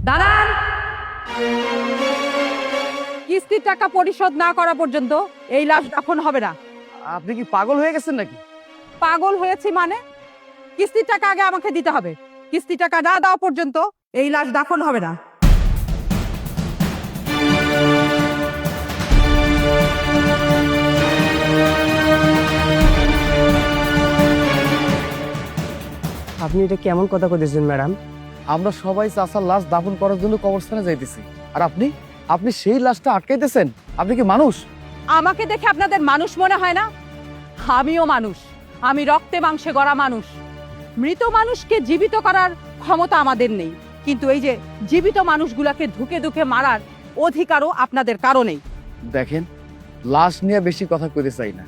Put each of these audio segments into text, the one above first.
দাঁড়ান। কিস্তির টাকা পরিশোধ না করা পর্যন্ত এই লাশ দাফন হবে না। আপনি কি পাগল হয়ে গেছেন নাকি? পাগল হয়েছি মানে? কিস্তির টাকা আগে আমাকে দিতে হবে। কিস্তি টাকা না দেওয়া পর্যন্ত এই লাশ দাফন হবে না। আপনি এটা কেমন কথা কইতেছেন ম্যাডাম? আমরা সবাই চাচার লাশ দাফন করার জন্য কবরস্থানে যাইতেছি, আর আপনি আপনি সেই লাশটা আটকাইতেছেন? আপনি কি মানুষ? আমাকে দেখে আপনাদের মানুষ মনে হয় না? আমিও মানুষ। আমি রক্তে মাংসে গড়া মানুষ। মৃত মানুষকে জীবিত করার ক্ষমতা আমাদের নেই, কিন্তু এই যে জীবিত মানুষগুলাকে ধুকে ধুকে মারার অধিকারও আপনাদের কারণেই। দেখেন, লাশ নিয়ে বেশি কথা কইতে চাই না।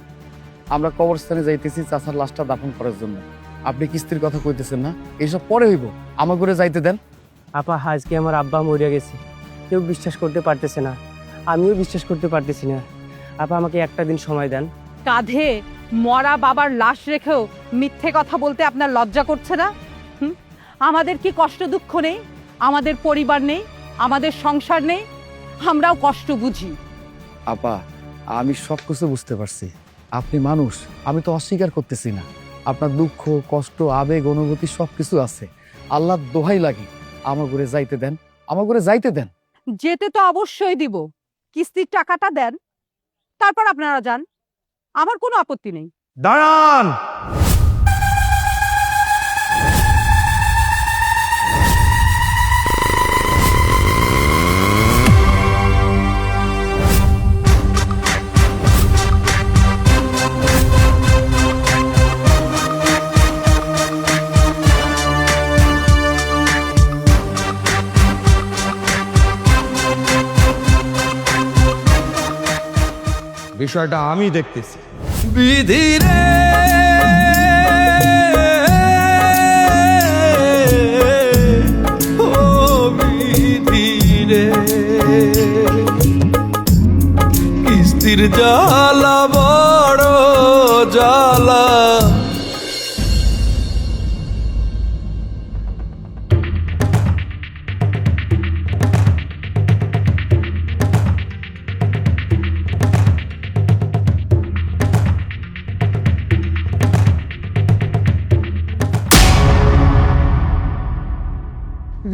আমরা কবরস্থানে যাইতেছি চাচার লাশটা দাফন করার জন্য। আপনি কিস্তির কথা কইতেছেন না? এইসব পরে হইব, আমার করে যাইতে দেন। আপা, আজকে আমার আব্বা মরে গেছে, কেউ বিশ্বাস করতে পারতেছে না, আমিও বিশ্বাস করতে পারতেছি না। আপা, আমাকে একটা দিন সময় দেন। কাঁধে মরা বাবার লাশ রেখেও মিথ্যে কথা বলতে আপনার লজ্জা করছে না? আমাদের কি কষ্ট দুঃখ নেই? আমাদের পরিবার নেই? আমাদের সংসার নেই? আমরাও কষ্ট বুঝি। আপা, আমি সব কিছু বুঝতে পারছি। আপনি মানুষ, আমি তো অস্বীকার করতেছি না। আপনার দুঃখ, কষ্ট, আবেগ, অনুভূতি সবকিছু আছে। আল্লাহর দোহাই লাগে, আমার ঘরে যাইতে দেন, আমার ঘরে যাইতে দেন। যেতে তো অবশ্যই দিব। কিস্তির টাকাটা দেন, তারপর আপনারা যান। আমার কোনো আপত্তি নেই। দাঁড়ান। বিষয়টা আমি দেখতেছি। বিধিরে ও বিধিরে, কিস্তির জ্বালা বড় জ্বালা।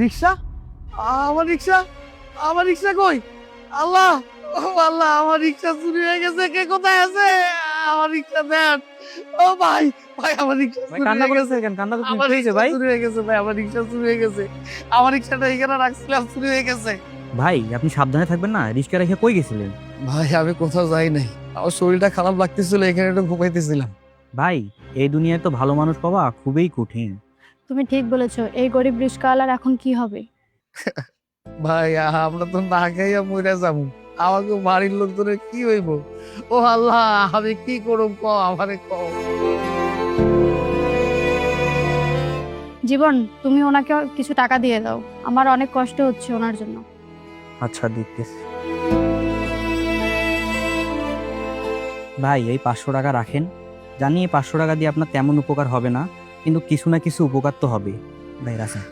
রিক্সা, আমার রিক্সা, আমার রিক্সা কই? আল্লাহ, ও আল্লাহ, আমার রিক্সা চুরি হয়ে গেছে। কে কোথায় আছে? আমার রিক্সা দেন। ও ভাই, ভাই আমার রিক্সা চুরি হয়ে গেছে। আমার রিক্সা চুরি হয়ে গেছে ভাই, আমার রিক্সা চুরি হয়ে গেছে। আমার রিক্সাটা এখানে রাখছিলাম, চুরি হয়ে গেছে। ভাই, আপনি সাবধানে থাকবেন না? রিস্কা রেখে কই গেছিলেন? ভাই আমি কোথাও যাই নাই, আমার শরীরটা খারাপ লাগতেছিল, এখানে একটু ঘুমাইতেছিলাম। ভাই, এই দুনিয়ায় তো ভালো মানুষ পাওয়া খুবই কঠিন। তুমি ঠিক বলেছো, এই গরিব রিস্কাওয়ালার এখন কি হবে? ভাই আমরা তো না খাইয়া মরে যাবো, আমাকে বাড়ির লোকজনের কি হইব? ও আল্লাহ, আমি কি করব? ক আমারে ক। জীবন, তুমি ওনাকে কিছু টাকা দিয়ে দাও, আমার অনেক কষ্ট হচ্ছে ওনার জন্য। আচ্ছা, দেখতেছি। ভাই, এই 500 টাকা রাখেন। জানি এই 500 টাকা দিয়ে আপনার তেমন উপকার হবে না, কিন্তু কিছু না কিছু উপকার তো হবে। ভাই রাখেন।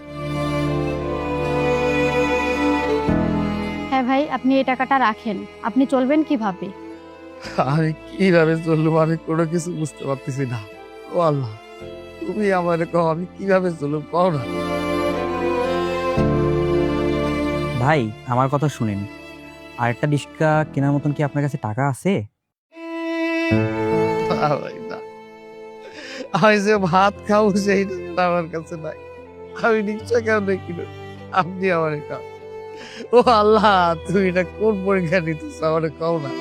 হ্যাঁ ভাই, আপনি এই টাকাটা রাখেন। আপনি চলবেন কিভাবে? আমি কিভাবে চলবো? আমি কোনো কিছু বুঝতে পারতেছি না। ও আল্লাহ, তুমি আমারে কও আমি কিভাবে চলবো, কও না। ভাই, আমার কথা শুনেন। আরেকটা রিস্কা কেনার মতন কি আপনার কাছে টাকা আছে? না ভাই, না। আমি যে ভাত খাবো সেই টাকা আমার কাছে নাই। আমি রিক্সা কেমন কিনো? আপনি আমারে কও। ও আল্লাহ, তুমি এটা কোন পরীক্ষা নিতেছ? আমারে কও না।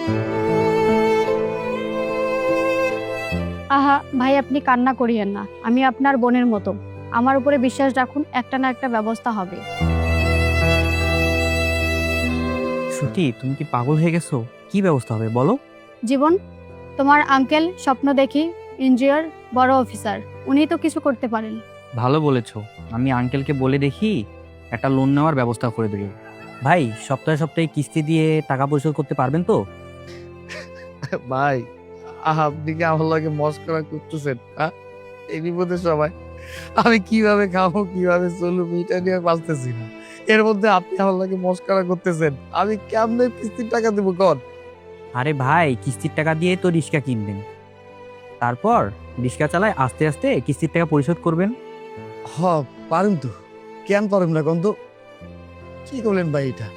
আহা ভাই, আপনি কান্না করিয়েন না। আমি আপনার বোনের মতো, আমার উপরে বিশ্বাস রাখুন, একটা না একটা ব্যবস্থা হবে। সত্যি তুমি কি পাগল হয়ে গেছো? কি ব্যবস্থা হবে বলো? জীবন, তোমার আঙ্কেল স্বপ্ন দেখি ইঞ্জিনিয়ার, বড় অফিসার, উনি তো কিছু করতে পারেন। ভালো বলেছো। আমি আঙ্কেলকে বলে দেখি একটা লোন নেওয়ার ব্যবস্থা করে দেব। ভাই, সপ্তাহে সপ্তাহে কিস্তি দিয়ে টাকা পরিশোধ করতে পারবেন তো? ভাই, আপনি কি আমার লাগে মস্করা করতেছেন? এই বিপদের সময় আমি কিভাবে খাবো কিভাবে চলবো এটা নিয়ে বাঁচতেছি না। এর মধ্যে আপনি আমার লাগে মস্করা করতেছেন, আমি কেমনে কিস্তির টাকা দেবো কন? আরে ভাই, কিস্তির টাকা দিয়ে তো রিক্সা কিনবেন, তারপর রিক্সা চালায় আস্তে আস্তে কিস্তির টাকা পরিশোধ করবেন। হ পারেন তো, কেন পারেন না কন তো? কি করলেন ভাই এটা?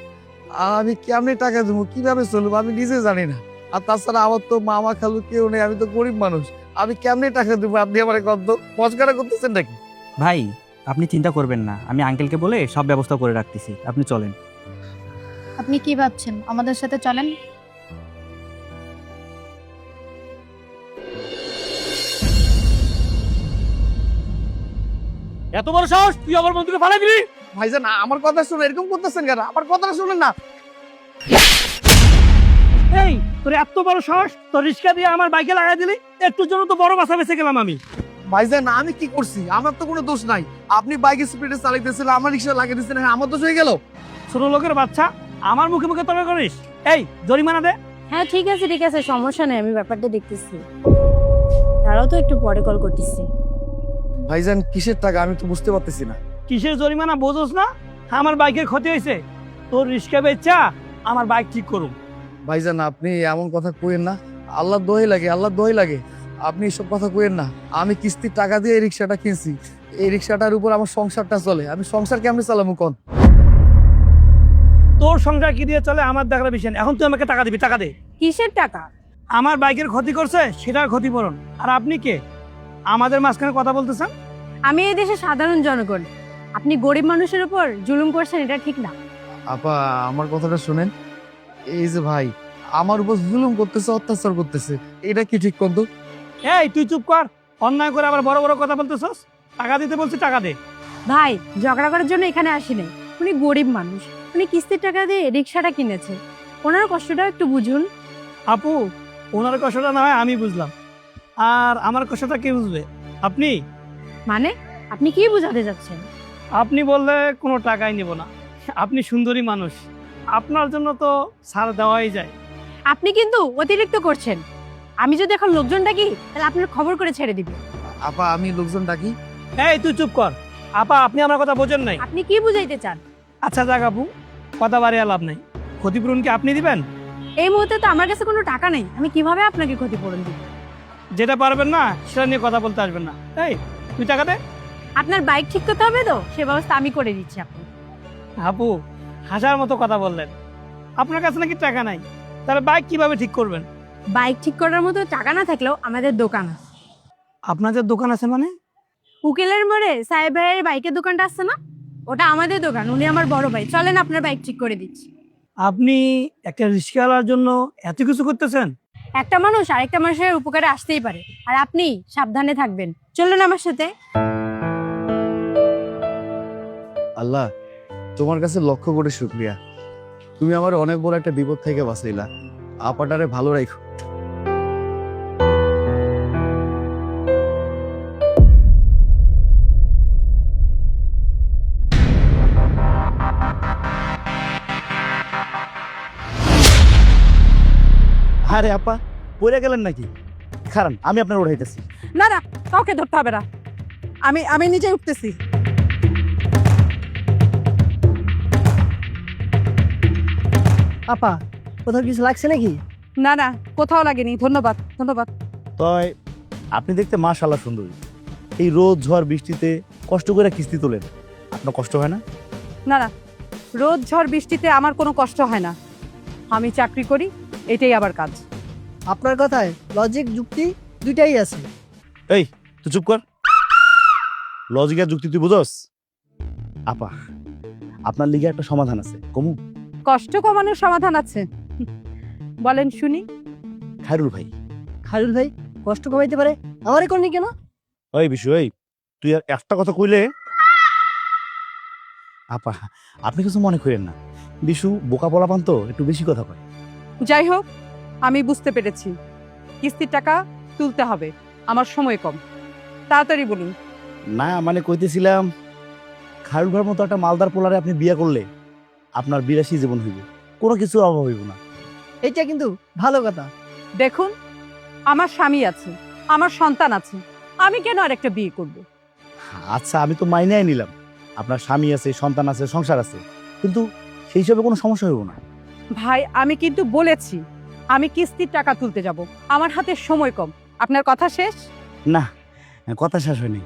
আমি কেমনে টাকা দেবো কিভাবে চলবো আমি নিজে জানি না। আর তাছাড়া আমার তো মামা খালু কেউ নেই, আমি তো গরিব মানুষ, আমি কেমনে টাকা দেবো? আপনি আমার কন তো, মস্করা করতেছেন নাকি? ভাই, আপনি চিন্তা করবেন না, আমি আঙ্কেলকে বলে সব ব্যবস্থা করে রাখতেছি, আপনি চলেন। আপনি কি ভাবছেন? আমাদের সাথে চলেন। এত বড় সাহস, তুই আমার বন্ধুকে ফালাই দিবি? ভাইজান আমার কথা শুনে এরকম করতেছেন কেন? আমার কথাটা শুনেন না। এই, তোর এত বড় সাহস, তোর রিক্সা দিয়ে আমার বাইকে লাগাই দিলি? একটুর জন্য তো বড় বাসা বেঁচে গেলাম আমি। ভাইজান আমি কি করছি? আমার তো কোনো দোষ নাই। আপনি বাইক স্পিডে চালাইতেছিলেন, আমার রিক্সা লাগিয়ে দিচ্ছেন, আমার দোষ হয়ে গেল? ছোট লোকের বাচ্চা, আমার মুখে মুখে তর্ক করিস? এই, জরিমানা দে। হ্যাঁ ঠিক আছে সমস্যা নেই, আমি ব্যাপারটা দেখতেছি। তারাও তো একটু পরে কল করতেছি। ভাইজান কিসের টাকা আমি তো বুঝতে পারতেছি না। কিসের জরিমানা বোঝোস না? আমার বাইকের ক্ষতি হয়েছে, তোর রিক্সা বেচা আমার বাইক ঠিক করুম। ভাইজান আপনি এমন কথা কইেন না, আল্লাহর দোহাই লাগে, আল্লাহর দোহাই লাগে। আপনি এসব কথা কইেন না। আমি কিস্তির টাকা দিয়ে এই রিক্সাটা কিনছি, এই রিক্সাটার উপর আমার সংসারটা চলে, আমি সংসার কেমনে চালামু কোন? তোর সংসার কি দিয়ে চলে আমার দেখার বিষয় না। এখন তুই আমাকে টাকা দিবি, টাকা দে। কিসের টাকা? আমার বাইকের ক্ষতি করছে, সেটার ক্ষতিপূরণ। আর আপনি কে আমাদের মাঝখানে কথা বলতেছেন? আমি এই দেশের সাধারণ জনগণ, আপনি গরিব মানুষের উপর জুলুম করছেন, এটা ঠিক না। আপা আমার কথাটা শুনেন। এই যে ভাই আমার উপর জুলুম করতেছে, অত্যাচার করতেছে, এটা কি ঠিক কোন তো? এই, তুই চুপ কর। অন্যায় করে আবার বড় বড় কথা বলতেছস। টাকা দিতে বলছি, টাকা দে। ভাই, ঝগড়া করার জন্য এখানে আসি নাই। উনি গরিব মানুষ, উনি কিস্তির টাকা দিয়ে রিক্সাটা কিনেছে, ওনার কষ্টটাও একটু বুঝুন। আপু, ওনার কষ্টটা না হয় আমি বুঝলাম, আর আমার কষ্টটা কে বুঝবে? আপনি। মানে আপনি কি বোঝাতে যাচ্ছেন? আপনি বললে কোনো টাকাই নেব না। আপনি সুন্দরী মানুষ, আপনার জন্য তো ছাড় দেওয়াই যায়। আপনি কিন্তু অতিরিক্ত করছেন। আমি যদি এখন লোকজন ডাকি তাহলে আপনার খবর করে ছেড়ে দিবে। আপা আমি লোকজন ডাকি? এই, তুই চুপ কর। আপা, আপনি আমার কথা বোঝেন নাই। আপনি কি বুঝাইতে চান? আচ্ছা যাক আপু, কথা বাড়িয়ে লাভ নাই। ক্ষতিপূরণ কি আপনি দিবেন? এই মুহূর্তে তো আমার কাছে কোনো টাকা নেই, আমি কিভাবে আপনাকে ক্ষতিপূরণ দিব? যেটা পারবেন না সেটা নিয়ে কথা বলতে আসবেন না। এই, তুই টাকা দে। আপনার বাইক ঠিক করতে হবে তো, সে ব্যবস্থা আমি করে দিচ্ছি। আপনি আপু, হাসার মতো কথা বললেন। আপনার কাছে নাকি টাকা নাই, তাহলে বাইক কিভাবে ঠিক করবেন? বাইক ঠিক করার মতো টাকা না থাকলেও আমাদের দোকান আছে। আপনাদের দোকান আছে মানে? উকিলের মোড়ে সাহেব ভাইয়ের বাইকের দোকানটা আছে না, ওটা আমাদের দোকান। উনি আমার বড় ভাই, চলেন আপনার বাইক ঠিক করে দিচ্ছি। আপনি একটা রিক্সাওয়ালার জন্য এত কিছু করতেছেন? একটা মানুষ আরেকটা মানুষের উপকারে আসতেই পারে, আর আপনি সাবধানে থাকবেন। চলুন আমার সাথে। আল্লাহ তোমার কাছে লক্ষ্য করে শুকরিয়া, তুমি আমার অনেক বড় একটা বিপদ থেকে বাঁচাইলা। আপাটারে ভালো রাখো। আরে আপা, পড়ে গেলেন নাকি? খারান, আমি আপনার উঠাইতেছি। না না, কাউকে ধরতে হবে না, আমি আমি নিজেই উঠতেছি। আপা, কোথাও কিছু লাগছে নাকি? না না, কোথাও লাগেনি, ধন্যবাদ ধন্যবাদ। তয় আপনি দেখতে মাশাআল্লাহ সুন্দরী। এই রোদ ঝড় বৃষ্টিতে কষ্ট করে কিস্তি তোলেন, আপনার কষ্ট হয় না? না না, রোদ ঝড় বৃষ্টিতে আমার কোনো কষ্ট হয় না। আমি চাকরি করি, এটাই আবার কাজ। আপনার কথায় লজিক যুক্তি দুইটাই আছে। এই তুই চুপ কর। লজিক আর যুক্তি তুই বুঝস? আপা, আপনার লিগে একটা সমাধান আছে, কমু? কষ্ট কমানোর সমাধান আছে, বলেন শুনি। খায়রুল ভাই। খায়রুল ভাই কষ্ট কমাইতে পারে, আমারে করনি কেন? ওই বিষয়, ওই তুই আর একটা কথা কইলে। আপা, আপনি কিছু মনে করেন না, বিশু বোকা বলাপান তো একটু বেশি কথা কয়। যাই হোক, আমি বুঝতে পেরেছি কিস্তির টাকা তুলতে হবে, আমার সময় কম, তাড়াতাড়ি বলুন। না মানে কইতেছিলাম, খায়রুল ভাইয়ের মতো একটা মালদার পোলারে আপনি বিয়ে করলে আপনার বিলাসী জীবন হইব, কোনো কিছু অভাব হইব না। এইটা কিন্তু ভালো কথা। দেখুন, আমার স্বামী আছে, আমার সন্তান আছে, আমি কেন আরেকটা বিয়ে করব? আচ্ছা আমি তো মাইনাই নিলাম, আপনার স্বামী আছে, সন্তান আছে, সংসার আছে, কিন্তু সেই হিসাবে কোনো সমস্যা হইব না। ভাই আমি কিন্তু বলেছি আমি কিস্তির টাকা তুলতে যাব, আমার হাতে সময় কম। আপনার কথা শেষ? না, কথা শেষ হয়নি,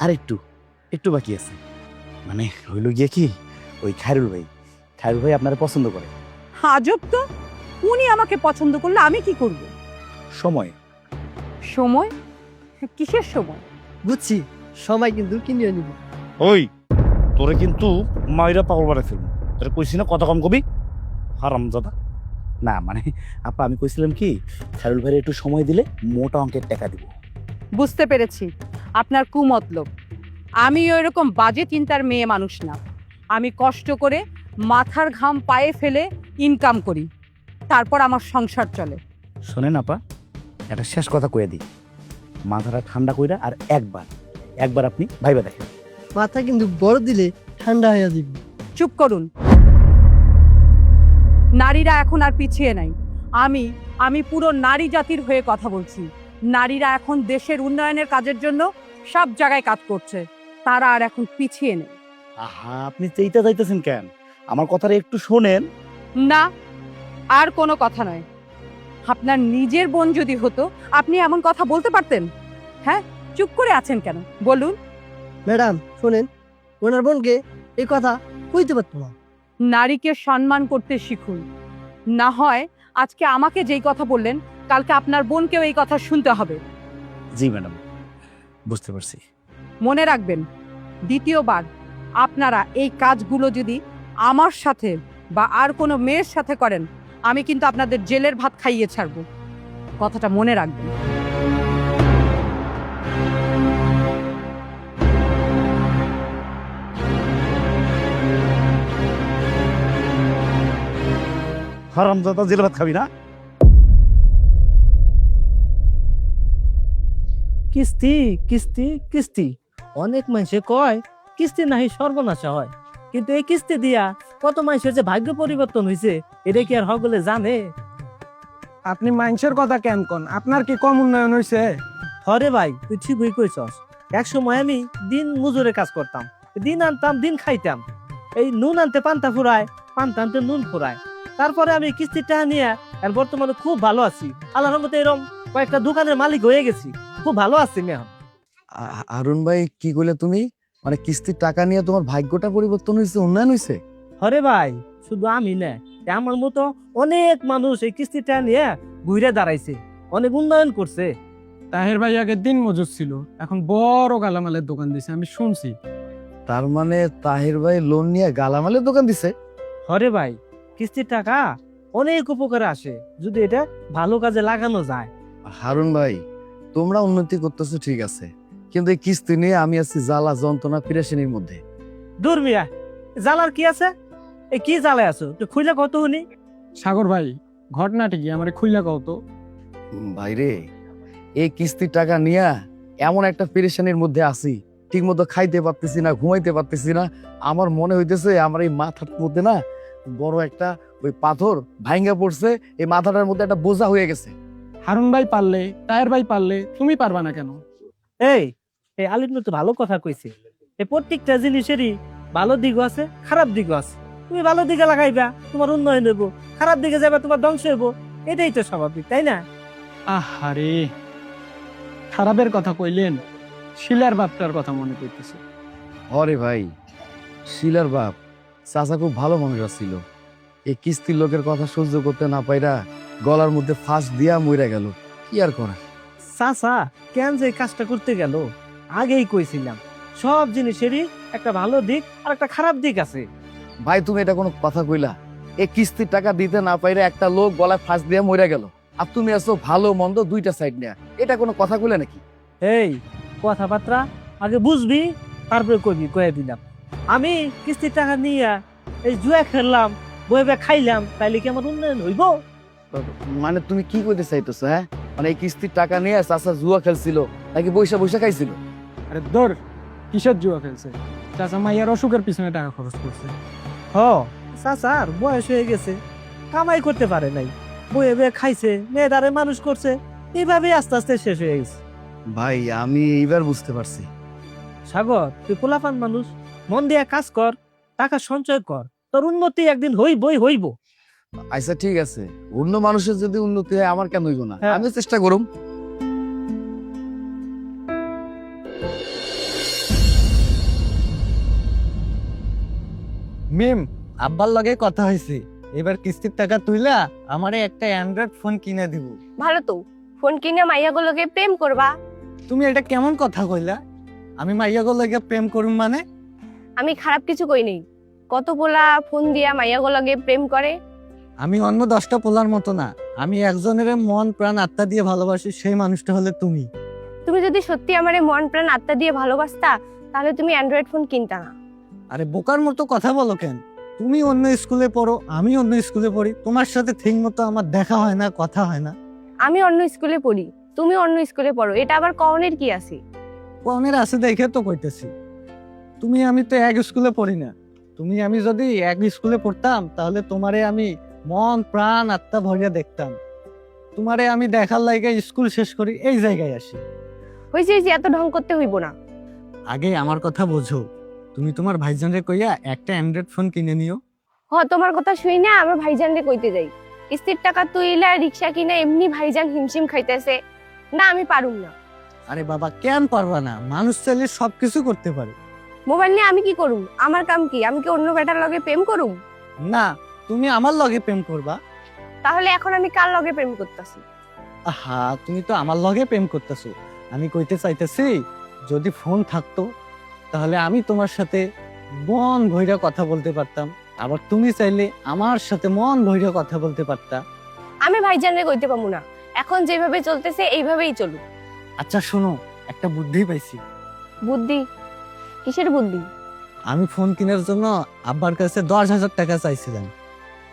আর একটু বাকি আছে। মানে হইল গিয়ে কি, ওই খায়রুল ভাই আপনারা পছন্দ করে। আজব তো, উনি আমাকে পছন্দ করলে আমি কি করব? সময় সময়? কিসের সময়? বুঝছি, সময় কিন্তু কিনে নিব। ওই তোরে কিন্তু মাইরা পাগল বাড়া ফেলবো, তোরে কইছি না কথা কম কবি, হারামজাদা। না মানে আপা আমি কইছিলাম কি, খায়রুল ভাইয়ের একটু সময় দিলে মোটা অঙ্কের টাকা দিব। বুঝতে পেরেছি আপনার কুমতলব। আমি ওইরকম বাজে চিন্তার মেয়ে মানুষ না। আমি কষ্ট করে মাথার ঘাম পায়ে ফেলে ইনকাম করি, তারপর আমার সংসার চলে। শোনেন আপা, একটা শেষ কথা কয়ে দিই, মাথাটা ঠান্ডা কইরা আর একবার আপনি ভাইবা দেখেন। মাথা কিন্তু বড় দিলে ঠান্ডা হয়ে যাবে। চুপ করুন। নারীরা এখন আর পিছিয়ে নাই। আমি পুরো নারী জাতির হয়ে কথা বলছি। নারীরা এখন দেশের উন্নয়নের কাজের জন্য সব জায়গায় কাজ করছে, তারা আর এখন পিছিয়ে নেই। আহা আপনি চেইটা যাইতেছেন কেন, আমার কথাটা একটু শোনেন। না, আর কোনো কথা নয়। আপনার নিজের বোন যদি হতো আপনি এমন কথা বলতে পারতেন? হ্যাঁ, চুপ করে আছেন কেন বলুন? ম্যাডাম শোনেন, ওনার বোনকে এই কথা কইতে পারতো না। নারীকে সম্মান করতে শিখুন, না হয় আজকে আমাকে যেই কথা বললেন কালকে আপনার বোনকেও এই কথা শুনতে হবে। জি ম্যাডাম, বুঝতে পারছি। মনে রাখবেন, দ্বিতীয়বার আপনারা এই কাজগুলো যদি আমার সাথে বা আর কোনো মেয়ের সাথে করেন, আমি কিন্তু আপনাদের জেলের ভাত খাইয়ে ছাড়বো। কথাটা মনে রাখবেন। হারামজাদা, জেল ভাত খাবি না? কিস্তি কিস্তি কিস্তি, অনেক মানুষে কয় কিস্তি নাহি সর্বনাশা হয়, কিন্তু এই কিস্তি দিয়া কত মানুষের যে ভাগ্য পরিবর্তন হয়েছে এটা কি আর সকলে জানে? আপনি মানুষের কথা কেন কোন? আপনার কি কম উন্নয়ন হয়েছে? হরে ভাই, তুই ঠিকই কইছস। এক সময় আমি দিন মজুরে কাজ করতাম, দিন আনতাম দিন খাইতাম। এই নুন আনতে পান্তা ফুরায়, পান্তা আনতে নুন ফুরায়। তারপরে আমি কিস্তির টাকা নিয়ে আর বর্তমানে খুব ভালো আছি। আল্লাহর রহমতে এরকম কয়েকটা দোকানের মালিক হয়ে গেছি, খুব ভালো আছি আমি এখন। আরুন ভাই কি কইলে তুমি? মানে কিস্তির টাকা নিয়ে তোমার ভাগ্যটা পরিবর্তন হয়েছে, উন্নয়ন হয়েছে? হরে ভাই, শুধু আমি না, আমার মতো অনেক মানুষ এই কিস্তির টাকা নিয়ে ঘুরে দাঁড়াইছে, অনেক উন্নয়ন করছে। তাহের ভাই আগে দিন মজুর ছিল, এখন বড় গালামালের দোকান দিছে, আমি শুনছি। তার মানে তাহির ভাই লোন নিয়ে গালামালের দোকান দিছে? হরে ভাই, কিস্তির টাকা অনেক উপকারে আসে যদি এটা ভালো কাজে লাগানো যায়। হারুন ভাই, তোমরা উন্নতি করতেছো ঠিক আছে, কিন্তু এই কিস্তি নিয়ে আমি আছি জ্বালা যন্ত্রণা পেরেশানির মধ্যে। দূর মিয়া, জ্বালার কি আছে? এই কি জ্বালায় আছো, তুই খুইলা কত শুনি। সাগর ভাই, ঘটনাটি কি আমার খুইলা কও তো। ভাইরে, এই কিস্তির টাকা নিয়ে এমন একটা পেরেশানির মধ্যে আছি, ঠিক মতো খাইতে পারতেছি না, ঘুমাইতে পারতেছি না। আমার মনে হইতেছে আমার এই মাথার মধ্যে না বড় একটা ওই পাথর ভাঙ্গা পড়ছে, এই মাথাটার মধ্যে একটা বোঝা হয়ে গেছে। হারুন ভাই পারলে, তাহের ভাই পারলে, তুমি পারবা না কেন? এই এই আলিম তো ভালো কথা কইছে। এই প্রত্যেকটা জিনিসেরই ভালো দিকও আছে, খারাপ দিকও আছে। তুমি ভালো দিকে লাগাইবা, তোমার উন্নয়ন হইব, খারাপ দিকে যাবা, তোমার ধ্বংস হইব। এটাই তো স্বাভাবিক, তাই না? আহারে, খারাপের কথা কইলেন, শিলার বাপটার কথা মনে করতেছে। হরে ভাই, শিলার বাপ চাচা খুব ভালো মানুষ ছিল। এই কিস্তির লোকের কথা সহ্য করতে না পাইরা গলার মধ্যে ফাঁস দিয়া মইরা গেল। কি আর করা। চাচা কেন যে এই কাজটা করতে গেল, আগেই কইছিলাম সব জিনিসেরই একটা ভালো দিক আর একটা খারাপ দিক আছে। ভাই তুমি এটা কোনো কথা কইলা? এই কিস্তির টাকা দিতে না পাইরা একটা লোক গলায় ফাঁস দিয়া মইরা গেল, আর তুমি আছো ভালো মন্দ দুইটা সাইড নিয়ে। এটা কোনো কথা কইলা নাকি? এই কথাবার্তা আগে বুঝবি, তারপরে কইবি, কয়ে দিলাম। আমি কিস্তির টাকা নিয়ে এই জুয়া খেললাম, বইবে খাইলাম, তাইলে কি আমার উন্নয়ন হইব? মানে তুমি কি কইতে চাইতেছো? হ্যাঁ, মানে এই কিস্তির টাকা নিয়ে চাচা জুয়া খেলছিল নাকি বৈশা বৈশা খাইছিল? আরে ধর, কিসের জুয়া খেলছে? চাচা মাইয়ার অসুখের পিছনে টাকা খরচ করছে। হ, চাচার বয়স হয়ে গেছে, কামাই করতে পারে নাই, বইবে খাইছে, মেয়েদারে মানুষ করছে, এইভাবে আস্তে আস্তে শেষ হয়ে গেছে। ভাই আমি এইবার বুঝতে পারছি, সাগর, তুই পোলাপান মানুষ, মন দিয়ে কাজ কর, টাকা সঞ্চয় কর, তোর উন্নতি একদিন হইব। আচ্ছা ঠিক আছে, অন্য মানুষের যদি উন্নতি হয় আমার কেন হইব না? হ্যাঁ। আমি চেষ্টা করুম। মিম, আব্বার লগে কথা হয়েছে, এবার কিস্তির টাকা তুইলা আমারে একটা অ্যান্ড্রয়েড ফোন কিনে দিব। ভালো তো, ফোন কিনে মাইয়াগুলোকে প্রেম করবা। তুমি এটা কেমন কথা কইলা? আমি মাইয়াগুলোকে প্রেম করুম মানে? আমি খারাপ কিছু কই নেই। কত পোলা ফোন দিয়া মাইয়াগুলোকে প্রেম করে। আমি অন্য 10টা পোলার মতো না, আমি একজনের মন প্রাণ আত্মা দিয়ে ভালোবাসি, সেই মানুষটা হলে তুমি। তুমি যদি সত্যি আমারে মন প্রাণ আত্মা দিয়ে ভালোবাসতা, তাহলে তুমি অ্যান্ড্রয়েড ফোন কিনতা না। আরে বোকার মতো কথা বলো কেন? তুমি অন্য স্কুলে পড়ো, আমি অন্য স্কুলে পড়ি, তোমার সাথে ঠিক মতো আমার দেখা হয় না, কথা হয় না। আমি অন্য স্কুলে পড়ি, তুমি অন্য স্কুলে পড়ো, এটা আবার কওনের কি আছে? কনের আছে দেখে তো কইতেছি। তুমি আমি তো এক স্কুলে পড়ি না। তুমি আমি যদি এক স্কুলে পড়তাম, তাহলে তোমারে আমি মন প্রাণ আত্মা ভরিয়া দেখতাম। তোমারে আমি দেখার লাইগা স্কুল শেষ করি এই জায়গায় আসি। হয়েছে যে এত ঢং করতে হইব না। আগে আমার কথা বোঝো, তুমি তোমার ভাইজানরে কইয়া একটা অ্যান্ড্রয়েড ফোন কিনে নিও। তোমার কথা শুই না আমার ভাইজানরে কইতে যাই, কিস্তির টাকা তুইলা রিক্সা কিনা এমনি ভাইজান হিমশিম খাইতেছে। না, আমি পারুম না। আরে বাবা, কেন পারবা না? মানুষ চাইলে সবকিছু করতে পারে। মোবাইল নিয়ে আমি কি করুম? আমার কাম কি? আমি কি অন্য বেটার লগে প্রেম করুম? না, তুমি আমার লগে প্রেম করবা। তাহলে এখন আমি কার লগে প্রেম করতেছি? আহা, তুমি তো আমার লগে প্রেম করতেছো। আমি কইতে চাইতেছি, যদি ফোন থাকতো তাহলে আমি তোমার সাথে মন ভইরা কথা বলতে পারতাম, আবার তুমি চাইলে আমার সাথে মন ভইরা কথা বলতে পারতা। আমি ভাইজানরে কইতে পারবো না, এখন যেভাবে চলতেছে এইভাবেই চলুক। আচ্ছা শোনো, একটা বুদ্ধি পাইছি। বুদ্ধি? কিসের বুদ্ধি? আমি ফোন কেনার জন্য আব্বার কাছে 10,000 টাকা চাইছিলাম,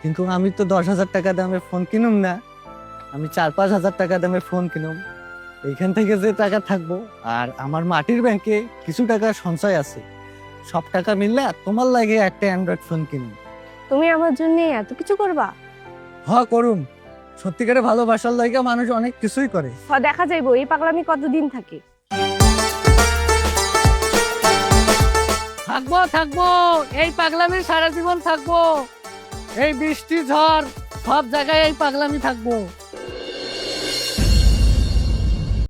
কিন্তু আমি তো 10,000 টাকা দামের ফোন কিনুম না, আমি 4-5 হাজার টাকা দামের ফোন কিনুম। এইখান থেকে যে টাকা থাকবো, আর আমার মাটির ব্যাংকে কিছু টাকা সঞ্চয় আছে, সব টাকা মিললে তোমার লাগে একটা অ্যান্ড্রয়েড ফোন কিনুম। তুমি আমার জন্য এত কিছু করবা? করুম। সত্যিকারে ভালোবাসার লাইগা মানুষ অনেক কিছুই করে। দেখা যাইবো এই পাগলামি কতদিন থাকে। থাকবো এই পাগলামি সারা জীবন থাকবো। এই বৃষ্টি ঝড় সব জায়গায় এই পাগলামি থাকবো।